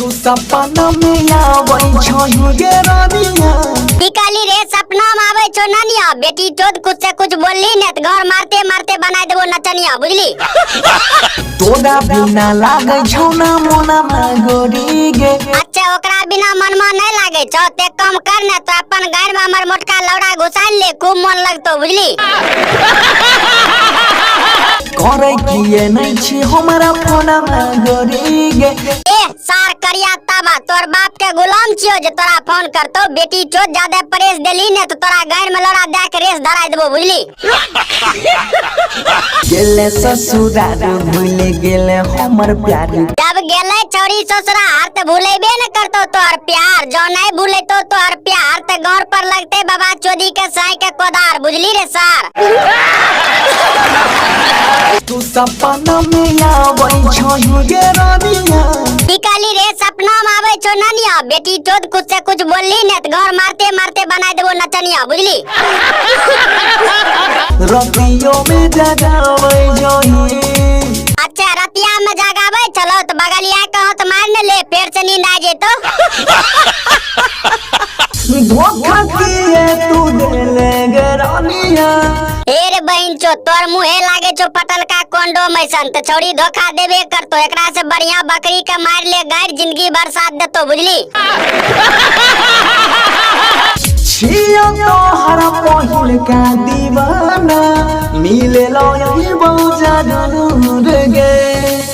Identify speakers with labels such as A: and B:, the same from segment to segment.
A: तू सपना में आवे छो गे रानिया
B: निकाली रे सपना में आवे छो नानिया बेटी तो कुछ से कुछ बोलली ने त घर मारते मारते बनाई देबो नचनिया बुझली।
A: तोरा बिना लागे छो ना मोना मागोरी गे।
B: अच्छा ओकरा बिना मनमा नहीं लागे छो ते कम कर ने तो अपन घर में हमर मोटका लौड़ा घुसाल ले खूब मन लगतो बुझली।
A: करे किए नहीं छी हमरा फोना मागोरी गे।
B: ए सार करिया ताबा तोर बाप के गुलाम छियो जे तोरा फोन करतो बेटी चो ज्यादा परेश देली ने तो तोरा घर में लौड़ा दे के रेस धराई देबो बुझली।
A: गेले ससुराल भूले गेले हमर प्यार।
B: जब गेले चौरी ससुरा त भूलेबे न करतो तोर प्यार जो नहीं भूले तो तोर प्यार त घर पर लगते बाबा चोदी के साई के कोदार बुझली रे सार।
A: तू सपना में आवे छो गे रानिया
B: निकाली रे सपना में आवे छो नानिया बेटी तो कुछ से कुछ बोलली ने त घर मारते मारते बनाई देबो नचनिया बुझली।
A: रतियों में जगावे जोही।
B: अच्छा रतिया में जगावे चलो तो बगलिया कहो तो मार न ले पेड़ से नींद आ जाए तो।
A: धोखा किए तू देले गे रानिया।
B: रे बहन चो तोर मुहे लागे छो पटल का कोंडो मैसन त छोड़ी धोखा देबे करतो एकरा से बढ़िया बकरी के मार ले गाय जिंदगी बरसात देतो बुझली।
A: छियो तो हर पहिल का दीवाना मिले लो यही बहुजा जरूर गे।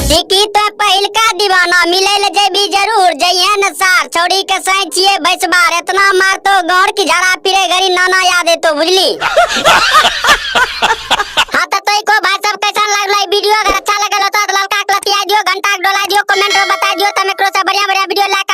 B: देखी तो पहिल का दीवाना मिले ले जेबी जरूर जइए न सार छोड़ी के साई छिए भैंसबार इतना मार तो गौर की झाड़ा फिरे घरी नाना याद है तो बुझली। हाँ तो को भाई सब कैसा लगला वीडियो अगर अच्छा लगल हो तो ललका क्लतिया दियो घंटा डोला दियो कमेंट में बता दियो तमे से बढ़िया बढ़िया वीडियो लाइक